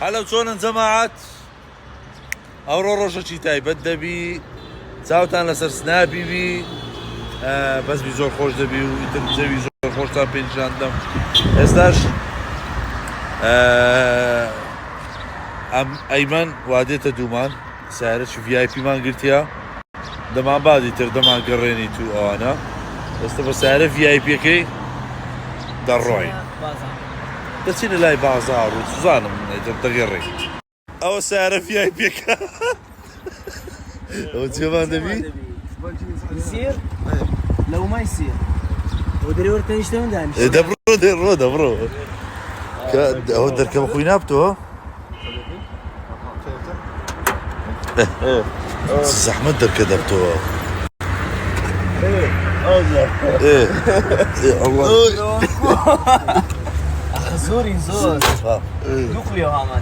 هلا چۆنن جەماعەت ئەوڕۆ ڕۆژێکی تایبەت دەبی چاوتان لەسەر سنابی بی بەسبی زۆر خۆش دەبی و ئیتر جەوی زۆر خۆشتان پێنیشاندەم ئێستاش ئەیمەن وا دێتە دوومان سارەی VIP مان گرتیا دەمان بادی تر دەمان گەڕێنی تو ئەوانە ئێستا بە سارە VIPەکەی دەڕۆین دەچینە لای بازار و سوزانم دەگەڕێ ئەوە سارە VIPەکە ئەوە چێمان دەبی؟ يصير لو ما يصير ودري ورتني شلون دانش دەبڕۆ ئەوە دەرکەمە خۆی نابتەوە؟ زەحمەت دەرکە دەبتەوە زوري زور دوقوا يا ماما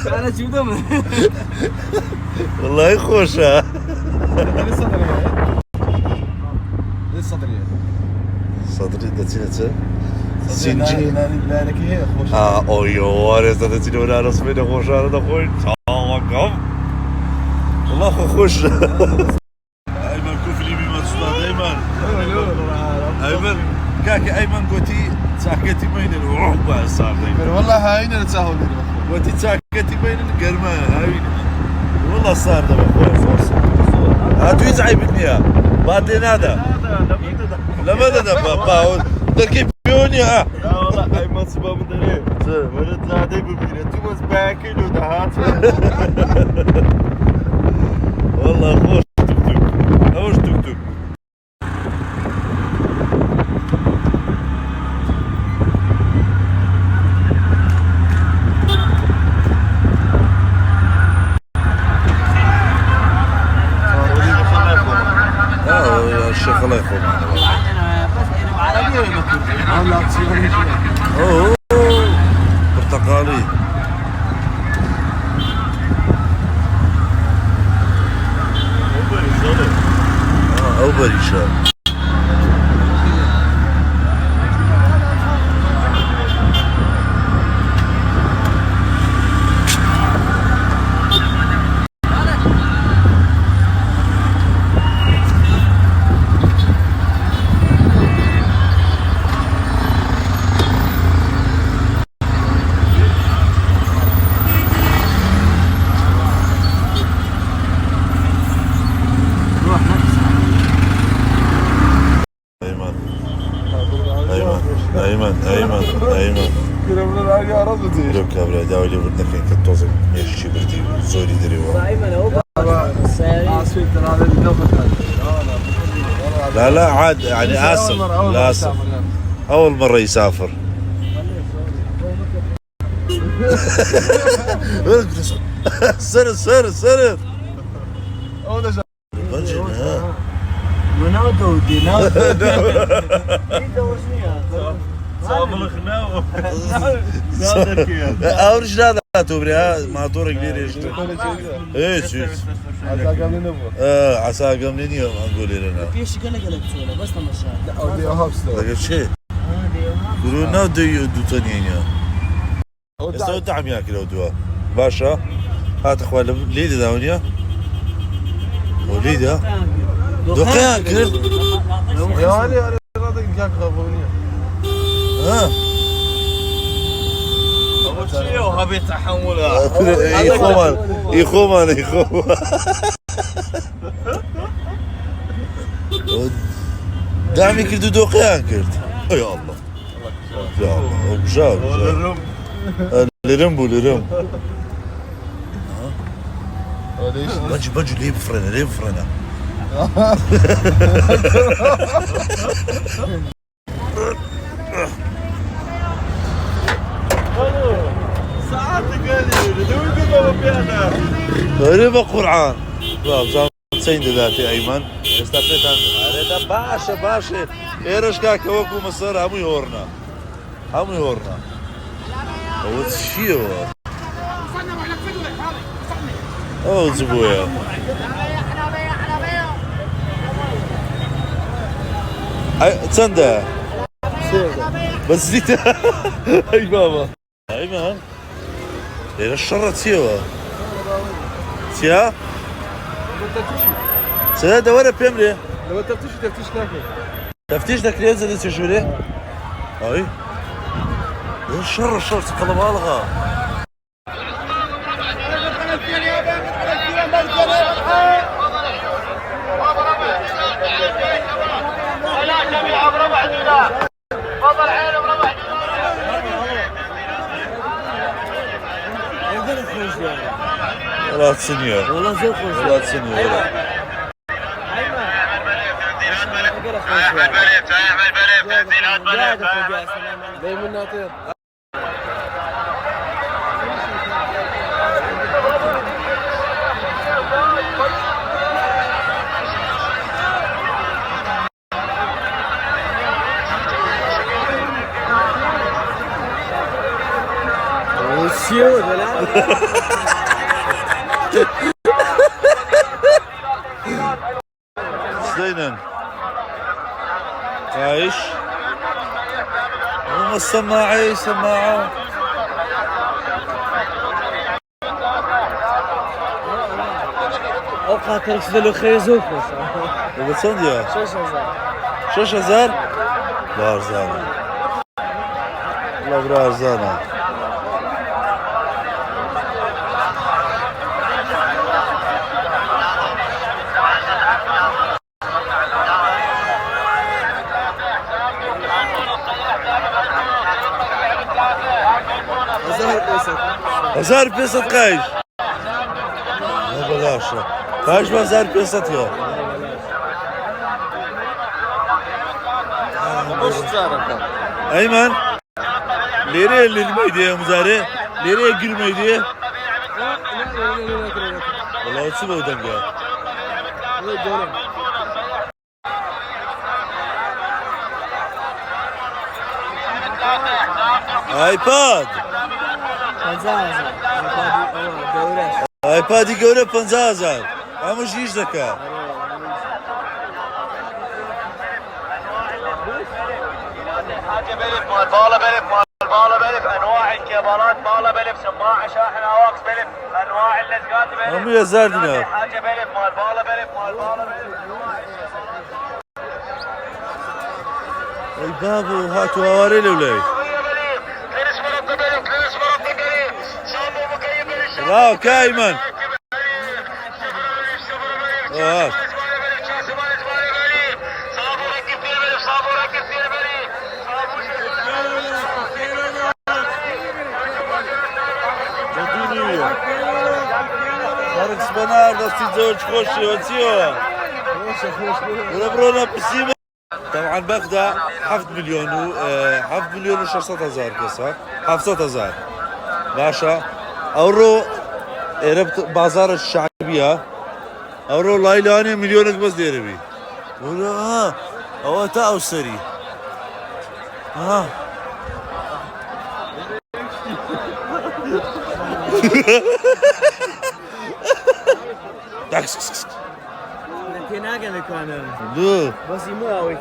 انا شو دم والله خوشة صدري دتينة سنجي اويو ارز دتينة ولا رسمي خوش انا دخول كم والله خوش ايمن كفلي بما تصدق ايمن كاكي ايمن قوتي تاكتي بين العقبة صار دايما والله هاينا نتساهل قوتي تاكتي بين القرمان هاينا والله صار ده فرصة هاتو يزعيبني يا بعدين هذا لما ده بابا تركي بيوني ها لا والله ايمن صبا مدري ولد زادي ببينه تو مس باكل ودهات والله خوش خوش توك توك الشيخ الله يخليك عربي ولا كردي؟ اوه برتقالي او بريشة ايمن كلامنا يا رزتي لو كابلا داولي بدنا كان كتوزن ماشي بردي زوري دريوا ايمن هو لا عاد يعني اسف لا اسف اول مرة يسافر سر مناطو دي صابلخ ناو اورج هذا توبري ما طور كبير يشتغل ايش عسى قبلين يوم نقول لنا فيش قلق تسوله بس تمشى لا دي هابستر لقيت شيء يقولون نو دو تانيين استوى دعم ياكل ودوا باشا هات اخوان ليدي داونيا وليدة دقيقة كل يعني راضي كاك غابونية ها اول شيء وهبي تحملها يخومان دعمي كردو دوقيان كرد يا الله يا الله بجاب لرم بنجو ليه بفرنا ساعتك هذه دوي قبل بيانا ربا قرعان باب سين ذاتي ايمن استفيت عن باشا ايرش كاك وكو مصر همو يورنا هو شيء او زبويا چەندە؟ بس زيت اي بابا ايمن ليرة الشرة تسيوها تسيا سيادة ورا بيمري لو تفتيش ناكل تفتيش ذاك اللي ينزل يسجلي اي الشر تقلب بالغة لا تسنيا والله زي خوش لا تسنيا وشيو ولا زينن عايش هم السماعي سماعة اوقات تركز خيزوك وبتصنديا شو هزار بارزانة والله برارزانة هزار بيسة قايش لا بلاش قايش بهزار بيسة يا ايمن ليري اللي الميديا مزاري ليري يقل الميديا والله تسمع ودنقا ايباد ايبادی گەورە 50,000 ئەمەش هیچ دەکا بالا بلف انواع الكيبلات بالا بلف سماعه شاحن اواكس بلف انواع اللزقات بلف هەموو هەزار دینار حاجه بلف مال بالا بلف ئەی بابۆ هاتووە ئاوارەی لەولای راو كايمن فرق سبنار دستي زوج خوشي وتسيوها ولا برونا بسيمة طبعا باخدها 7 مليون و 7 مليون و 600,000 قصة 700,000 باشا اورو ربط بازار الشعبية اورو لايلاني مليونك بس ديربي ولا ها هو تاو سري ها داكس تناقل كان دو بس مو قوي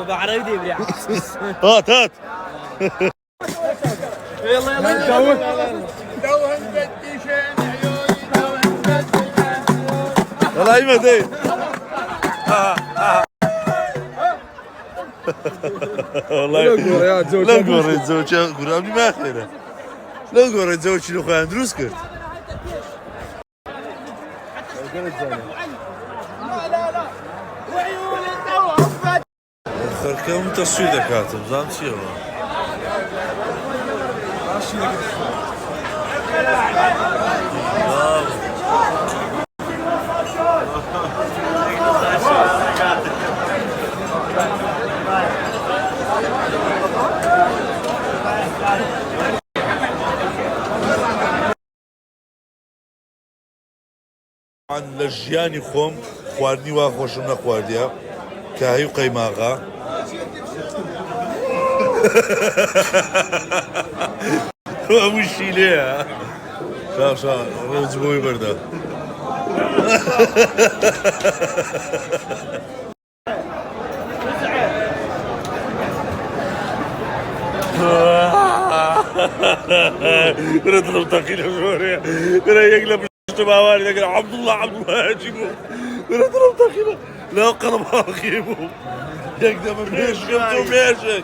بعرف دي بريح هات يلا يلا ايمن دي والله لا قريت زوجي قرابني ما خيره لا قريت زوجي شنو خويا اندروس كرت كم تصوير كاتب زعما شي عن لجياني خوم خواردني واخوشم نخوارديا كاهي وقيماغا وش ليه شاف رزبوي برده نضرب تقيل شوري كنا يقلب اجتماع والي قال عبد الله يجيبه نضرب تقيل لا قلب اخيبه يقدم ماشي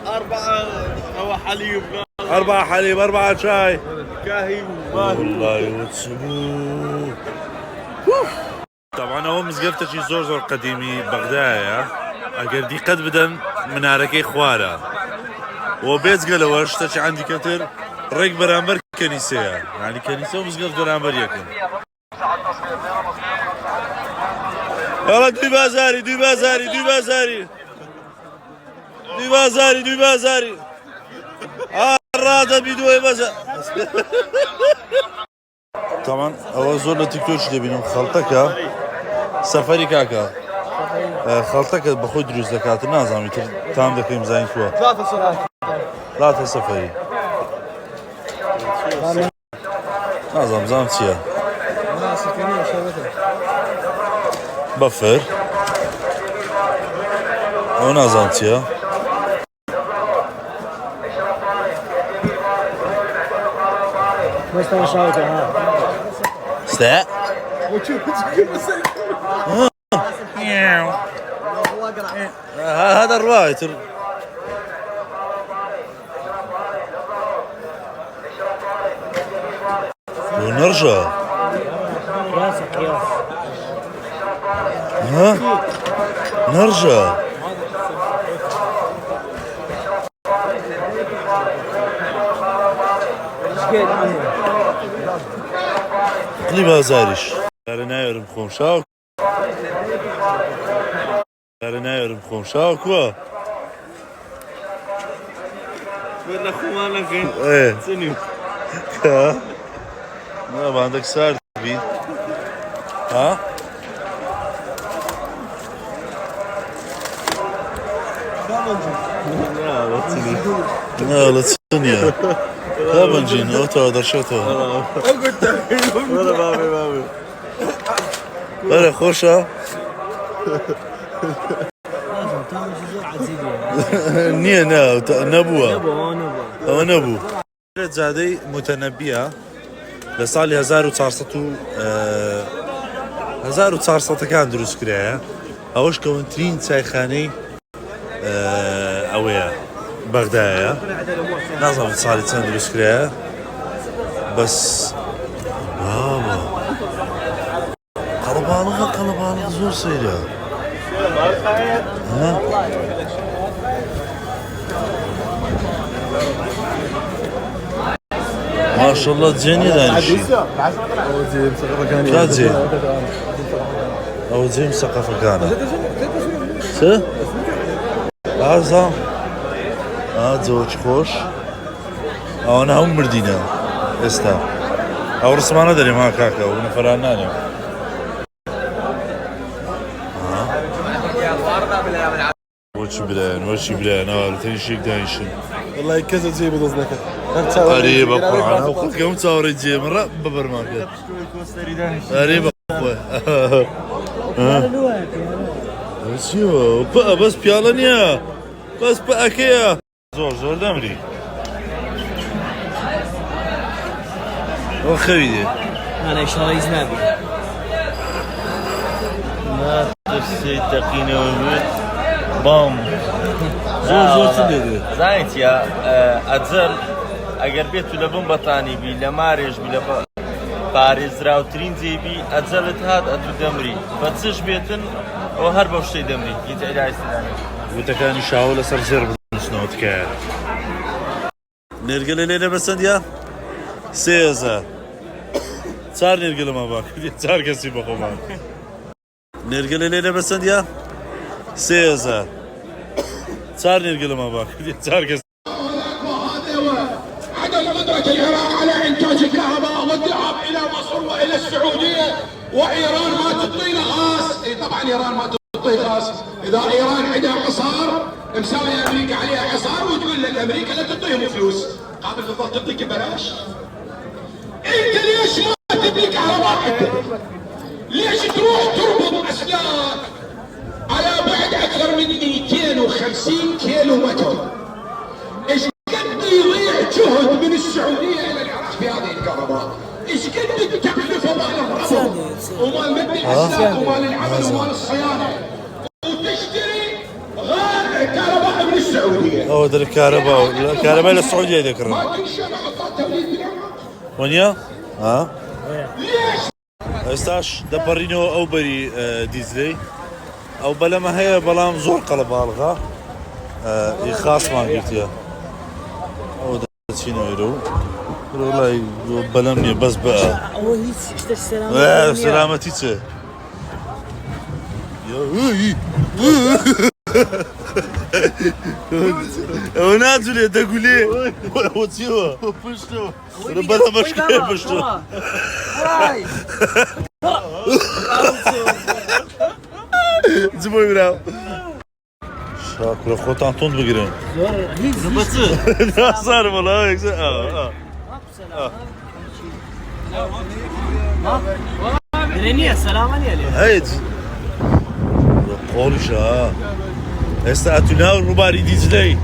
4 هو حليب 4 حليب 4 شاي كاهي والله وتسبوه طبعا هو مزقفته شي زور قديمي بغدايا اگر دي قد بدن مناركي خوارا وبيت قالوا شتي عندي كتر ريك برامبر كنيسه يعني كنيسه ومزقف برامبر يكن يلا دوي بازاري دوي بازاري دوي بازاري دوي بازاري دوي بازاري الرادة بدوي بازار طبعا هو زور تيك توك دبينو خلطك سفري كاكا خلطك بخوي دروز دكات نازم تام دكيم زين شو 3 سرعات 3 سفري نازم زامتيا بفر ونازمتيا Mas شاوته ها استاء هذا الرواية ونرجع قياس قياس ها نرجع ايش قاعد عمو قلي بازارش لنا يرم خمشاو لنا يرم خمشاو كوا وين اخوانا فين ايه سنيو ها ما عندك سار بي ها لا تسنيا لا بنجين اوتو درشوتو ولا بابي ولا خوشة لازم تعمل شيء عزيزي نية نبوة نبو نبو زادي متنبية لسالي 1900 كان دروس كرايا اوش كونترين سايخاني اويا بغدايا نظام صالي دروس كرايا بس بابا قلبالغ زور سيرة ها ما شاء الله زين دانشي كان زين او زين ثقافة كان سه لازم زوج خوش او انا هم مردينا استا او رسمانه داري ما كاكا ونفراناني وش بلان تنشيك دايشن والله كذا زي بدزنك قريبة قرعنا وقلت كم تصوري جي مرة ببرماركت قريبة اخوة بس يو بس بيالانيا بس باكيا زور دمري وخويدي انا اشتري يزنابي ما تفسي تقينا ومت بام زور تدري زايت يا اتزل اگر بيتو لبن بطاني بي لمارج بي باريز راوترين زيبي اتزلت هاد اتو دمري بتسش بيتن وهر بوشتي دمري يتعلي عيستاني وتكاني شاولة سرجر بسنوت كان نرجل ليلة بس يا سيزا صار نرجل ما باك صار كسي بخومان نرجل ليلة بس يا سيزا صار نرجل ما باك صار كسي عدم قدرة العراق على إنتاج الكهرباء والذهاب إلى مصر وإلى السعودية وإيران ما تعطينا غاز، طبعا إيران ما تعطي غاز، إذا إيران عندها حصار مساوي أمريكا عليها حصار وتقول لك أمريكا لا تعطيهم فلوس، قابل للضغط تعطيك ببلاش. أنت ليش ما تبني كهرباء؟ ليش تروح تربط أسلاك على بعد أكثر من 250 كيلو متر؟ ايش قد يضيع جهد من السعودية تعرفوا مال الربط ومال مد الاسلاك ومال العمل ومال الصيانه وتشتري غير كهرباء من السعوديه. او در الكهرباء للسعوديه ذيك الربع. ما كل شيء حطها توليد بالعراق. ونيا ها استاش دبرينو او بري ديزلي او بلا ما هي بلام زور قلب الغا خاص ما قلت يا او شنو يرو والله بلمني بس بقى اول هيك اشتري السلامه سلامتي يا ونازل يا دقولي وتسيوا بشتو بلا مشكله بشتو زبوي براو شاكر خوتان توند بگیرن صار والله درينيا سلامة يا هيد قولش ها استعتنا الرباري ديزلي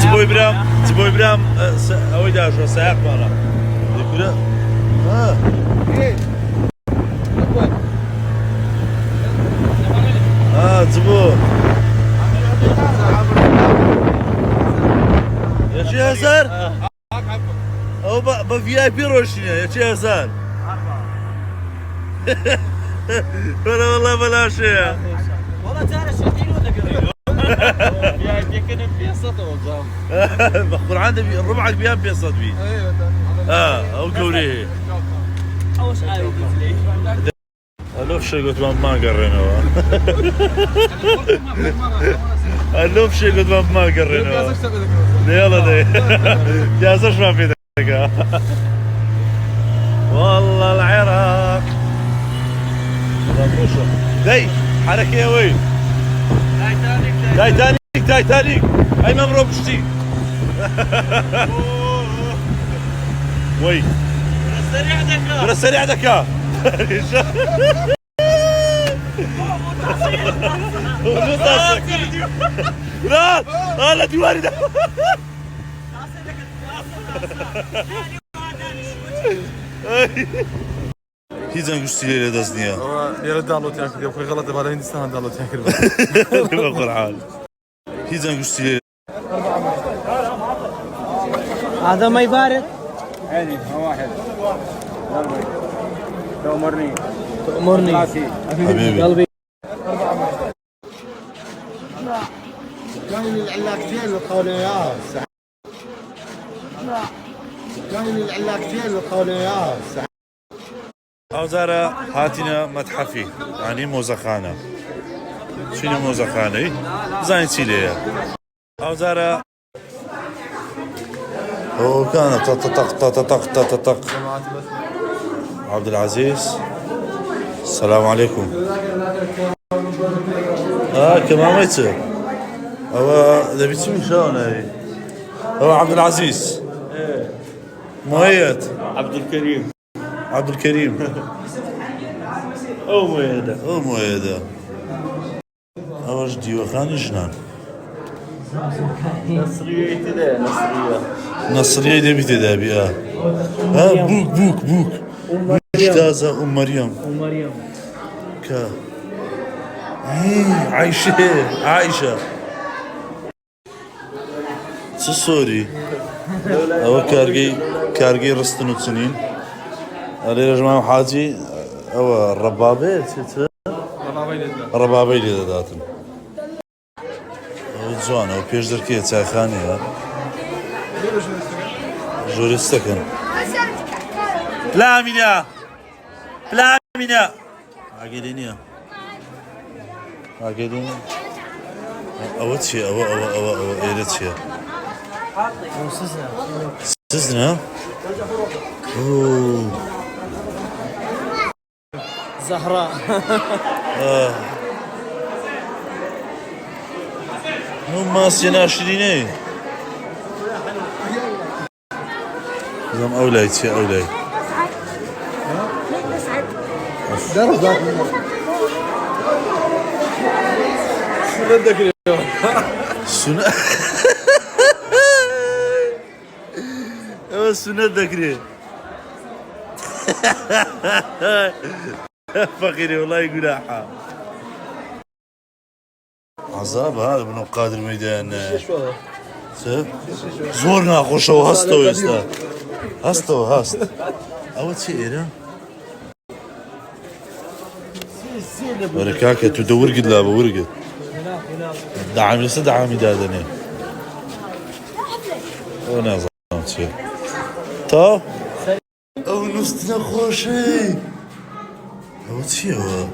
تبوي برام اوي داشو ساق مالا يقول تبو يا شي هزار او في اي بي روشنيا يا شي هزار ولا والله بلا شيء والله تعرف شو حلو في اي بي كان بيصط وجام بخبر عندي ربعك بيان بيصط بي او قولي اول شيء لي الوف شي قلت ما قرينا الوف شي قلت ما قرينا يلا دي جازش ما في ذاك والله العراق دي حركه يا وين تايتانيك اي ممرو بشتي وي السريع دكا لا لا ديواني ده هیچ انگشتیلی دست نیا. یه دانلود کردی. بخوای غلطه برای هندستان دانلود کردی. بقرعان. هیچ انگشتیلی. هذا ما يبارد. عيني واحد. تأمرني. حبيبي. قلبي. كان العلاقتين القوليات. كان العلاقتين القوليات. أوزارة هاتنا متحفي يعني موزخانة. شنو موزخانة؟ زين سيليا. أوزارة هو كان طق عبد العزيز السلام عليكم. كمان ما يصير. هو ده بيتم شلون هاي؟ هو عبد العزيز. مؤيد. عبد الكريم. او مؤيدة. اوش ديوخان جنان. نصرية دي بتدابي بوك مجتازة مريم كا عايشة سوري او كارجي رستنو سنين علي يا جماعة حاجي او الربابي ربابي لي داتن جوان او بيش دركيه تاخاني جوري استكن بلامينا عقيدينيا اوتشي او ايرتشي سزنا زهراء هم سيناشريني زم أولاي درس ذاك شو بدك اليوم؟ السنة ذكري فقيري والله يقول حا عذاب هذا من قادر الميدان زورنا خوشو هستو يستا هستو هست أول شيء وركاكة تدور قد لا بورقد دعم لسه دعامي دادني وانا زعمت شيء طب او نصنا خوشي او شيء هو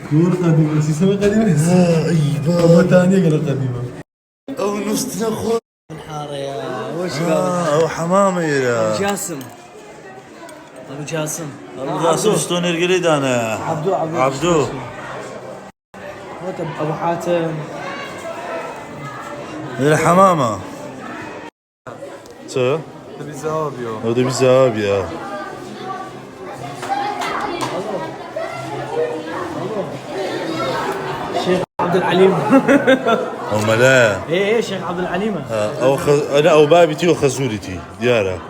كور قديمة سيسمة قديمة اي أو بابا ثانية قال قديمة او نصنا خوش الحارة يا وش او حمامة يا جاسم ابو جاسم ابو جاسم شلون القريد انا عبدو ابو حاتم الحمامة شو تبي زهابيو هذا بزاب يا شيخ عبد العليم هم لا ايه شيخ عبد العليم او انا او بابتي وخزولتي ديارة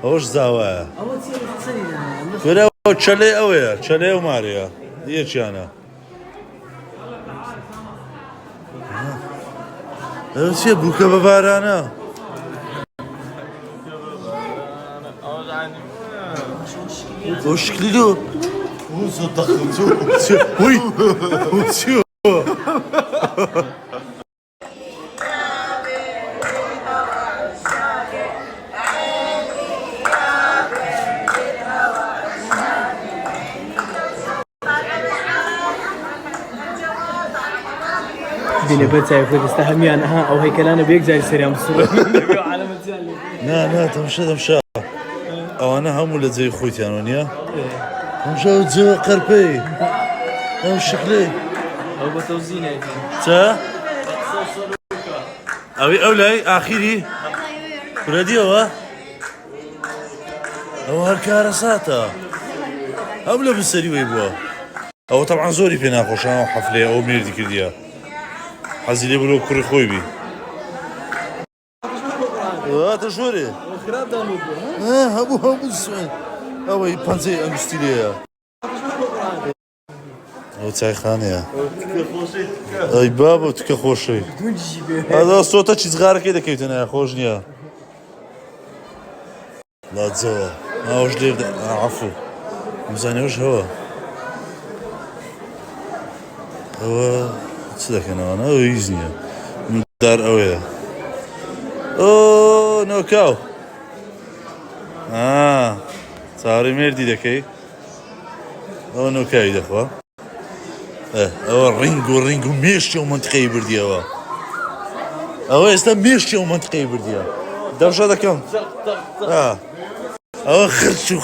اوش زاوا اول شيء سنين ولا تشلي اويا تشلي وماريا ديش انا ايش بوكا ببارانا وش كليدو وش ضخم شو وي وشو بيني بيتزا ياخذ استحمي انا او هيكلانه بيجزا يصير يا مصر على متزالي لا تمشى او انا هم ولا زي خوتي انا وياه تمشى زي قربي او شكلي او بتوزينه تا اوي اولاي اخيري ولدي هو هالكارساتا او لا بالسري ويبوا او طبعا زوري فينا خوش انا حفله او ميردي كرديا حزي لي بلو كوري خوي بي تشوري خراب دانوب هبو السؤال اوي بانزي انجستيليا او تاي خانيا اي بابا تك خوشي هذا صوته چیز غار كده كيتنا خوش نيا لا تزوا اوش ليه عفو مزاني وش هو تصدق انا يزني من دار اويا اوه نو كاو صاري مردي دكي او نو كاي دخوا او رينجو ميشتي ومنطقي برديا او استا ميشتي ومنطقي برديا داوش هذا كم او خرشو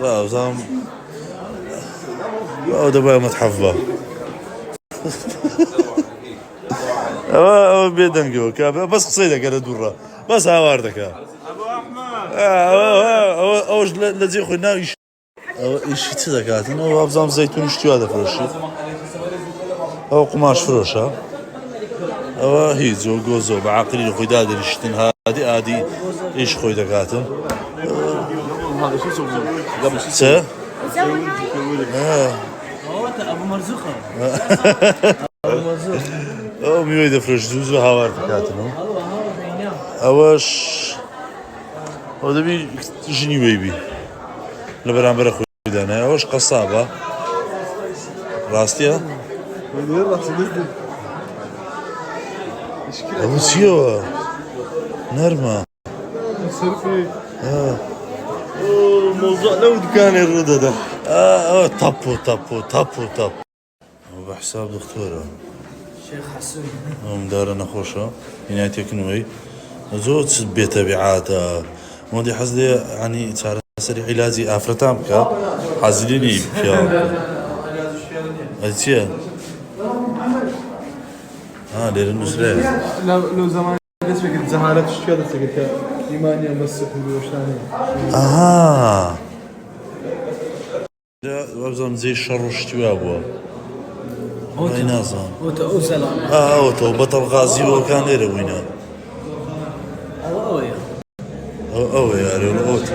واو زام واو دابا متحفظه او بيدنجو بس قصيدك على دورة بس هاواردك ابو احمد او الذي خونا ايش تصدقات انه ابزام زيتون اشتي هذا فرشي او قماش فروشه او هيزو جوزو بعقلي الخداد اللي شتن هادي ايش خوي دقاتن هذا شو سوى قبل شو سه ابو مرزوقه او ميويد فرش زوزو هاوار دقاتن اوش او دبي جني بيبي لبرامبر خوي دانا اوش قصابه راستيا ابو سيو نرمه موضوع لو دكان الرضا ده طبو بحساب دكتوره شيخ حسون دار انا خوشه ينايتي كنوي زوج بتبعات مودي حزدي يعني صار سري علاجي افرتام كا حزليني فيها اتشي ليل النسرة لو زمان بس فكرة زهارة شو هذا سكتها إيمانيا مسك وشاني لا وابزم زي الشر وشتوى ابوه والله نازان أو سلام اوتو بطل غازي وكان ليرة وينا أو يا او يا اوتو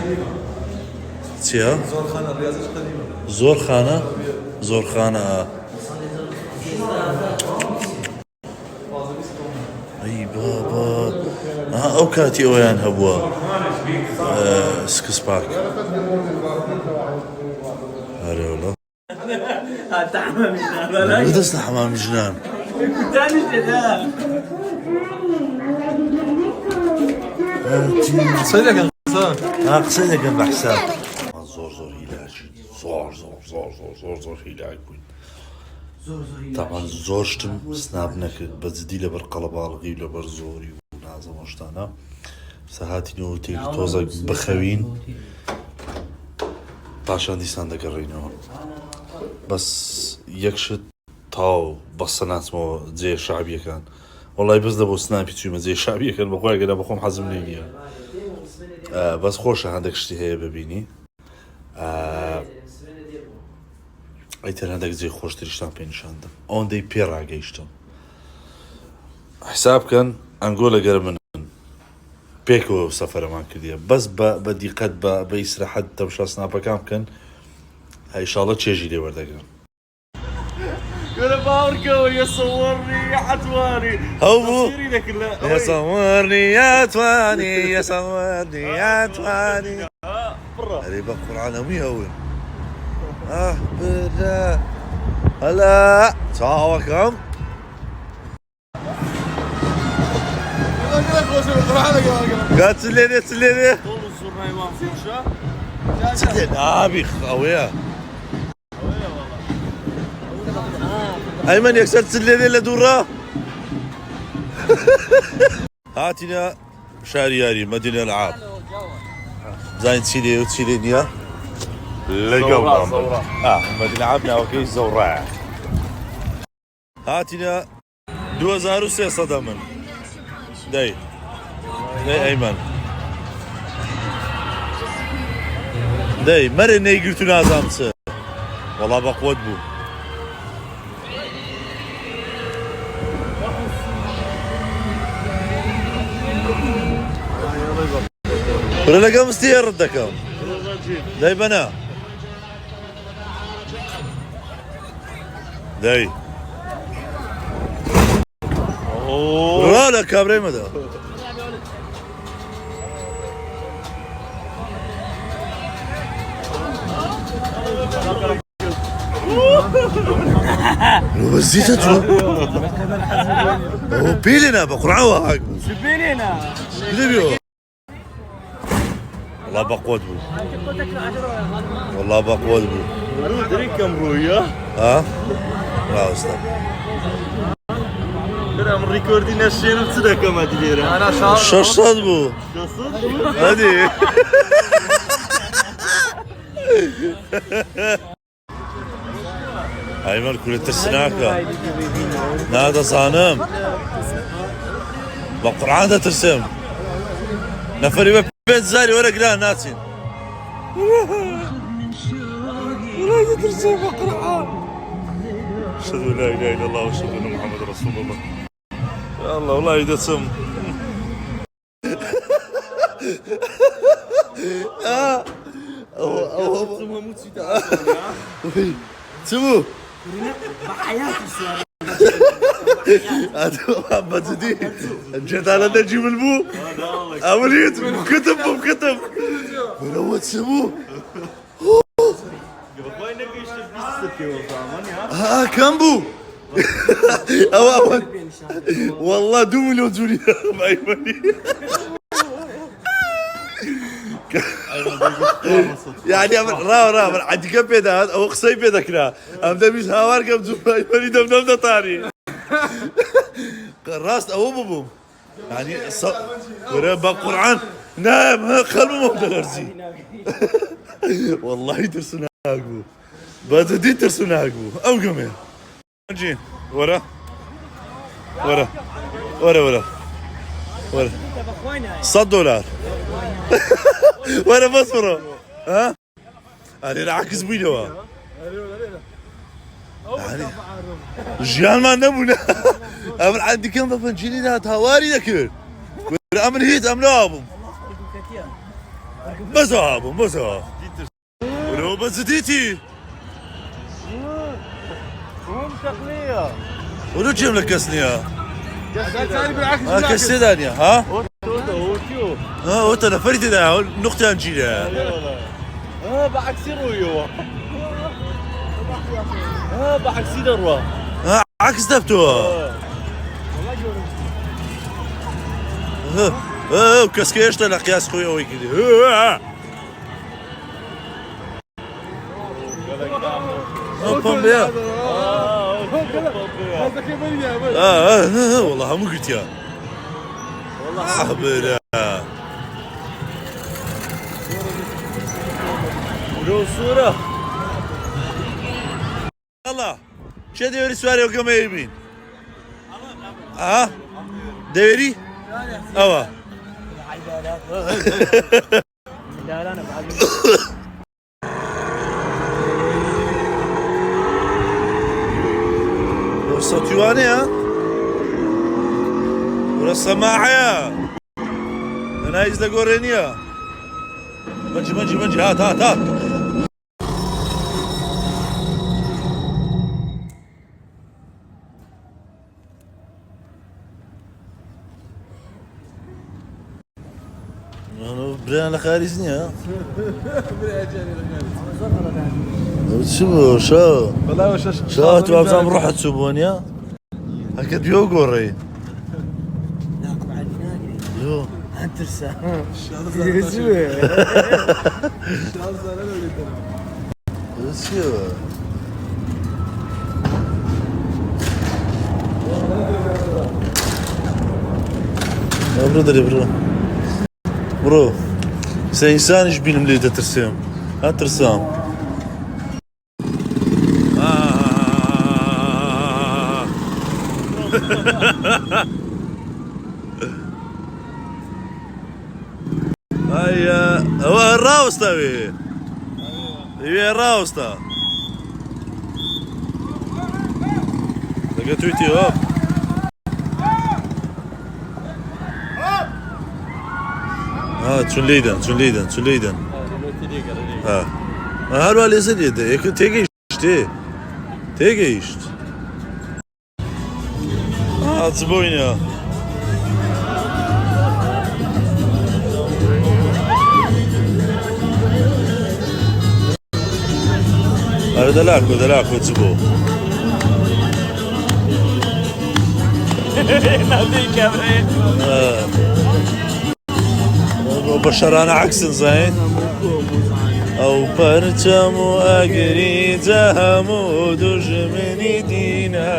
تيا زور خانة اي بابا او كاتي اويان هبوا سكس باك هاري والله تعمل مش بدس حمام جنان تاني كذا صيدك انسان قصيدة كان بحساب زور هيلاجي زور هيلاج بوين طبعا زور شتم سناب نكرد بزدي لبر قلبالغي لبر زوري ونازم وشتانا ساعاتي نو تيلي توزك بخوين باشان ديسان دقرينو بس يكشت تاو بصنات مو زي الشعبية كان والله بس دبو سنابي تشوما زي الشعبية كان بخويا قد بخوم حزم نيجي بس خوش عندك شتي هي ببيني ايتر عندك زي خوش تريشتان بينشاندم اون دي بيرا جيشتم حساب كان انقول قرب من بيكو سفر معك كذا بس بدي قد بيسرح حد تمشى سنابا كام كان هاي ان شاء الله تشيجي لي ورده كان يقول باوركو يصورني يا عتواني هو تصويري لك لا يصورني يا تواني يصورني يا تواني هذه بقرعان امي هون بدا هلا تعاوكم قالت تسليني طول الزرنا يوان فوشا تسليني ابي خويا ايمن يكسر تسليني لدورة هاتنا شارياري مدينة العاب زين تسيلي وتسيلينيا زوراء مدينة عابنا اوكي زوراء هاتنا 2003 صدمن داي ايمن داي مرة قلت نازامس والله بقود بو ولا قام مستير ردكم داي بنا داي لا كابري مدى وزيت جو هو بيلنا بقرعوا هاك بيننا بيو والله بقود بو والله بقود بو دريك كم رويا ها لا استاذ كده من ريكوردي نشينا بتصدق كم ديرة انا شو صدبو هادي ايمن كل ترسناكا نادا صانم بقرعان دا ترسم نفري بيت زاري ورق لا ناسين ولا ترسم بقرعان اشهد ان لا اله الا الله واشهد ان محمد رسول الله يا الله والله يدسم سمو هذا محمد زدي جيت على نجيب البو عملية كتب بكتب منوت سمو كم بو والله 2 مليون زولي ما يمني يعني را عندي كم بيدات او قصي بيدك لا ابدا مش هاوار كم زولاي ماني دم طاري راس او بوم يعني ورا بقرعان نعم قلبه مو درسي والله ترسنا اقبو بدي ترسنا اقبو او كمان جين ورا $100 وانا بصبره ها انا عاكس بيدوا يعني ژیانمان نەبوونا ئەمر عەندیکەم بە پەنجەری داهات هاواری دەکرد ئەمن هیچ ئەم نابووم بەزا بووم بەزا ولو بەزدیتی ولو جێم لە کەس نییە کەس تێدا نییە ها ئەوتە نەفەری تێدا نقطیان گیرە بعكسي رويو بعكسي دروا عكس دەبتەوە کەسکە هێشتا لە قیاس خۆی ئەوەی کردی پەم بێ والله هەموو گرتیا برا ولو صورة الله چه دەوێری سواری ئەو گەمەیە بین دەوێری ئەوە سەتیوانەیە وەرە سەماعەیە لەنا هیچ دەگۆڕێنیە مەنجی هات برایان لە خاریز نییە چ بوو شا تو ئەبزانم ڕۆحت چوو بۆ نییە هەکەت بێ و گۆڕێ هەنترسە چیەوە برو دەرێ بڕۆ سە ئینسانیش بینم لێ دەترسێم هەترسام ئەوە ڕاوەستا وێ ڕاوەستا دەگە تویتی هۆپ چون لیدن هەروە لێزە لێدە یەکە تێگەیشت چ بۆینە ئەرە دەلاکۆ چ بۆ بە شەرانە عەکسن زین ئەو پەرچەم و ئەگریجە هەموو دوژمنی دینە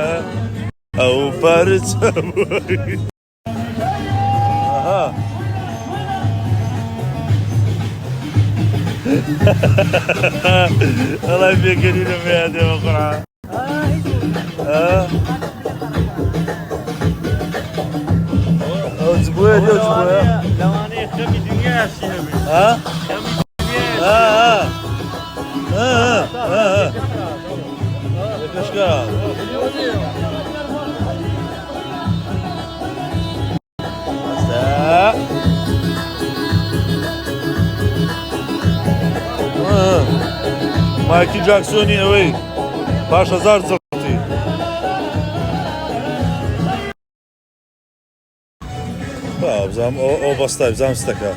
ئەو پەرچەم وەڵای پێکەنی لە میادێوە قورعان ئەو چ بۆیە لەوانەیە خەمی دنیاشی هەبێت کەشکە مایکی جاکسۆنی ئەوەی پاش 1000 جەڵتی بزانم ئەو بەستای بزانم ستەکە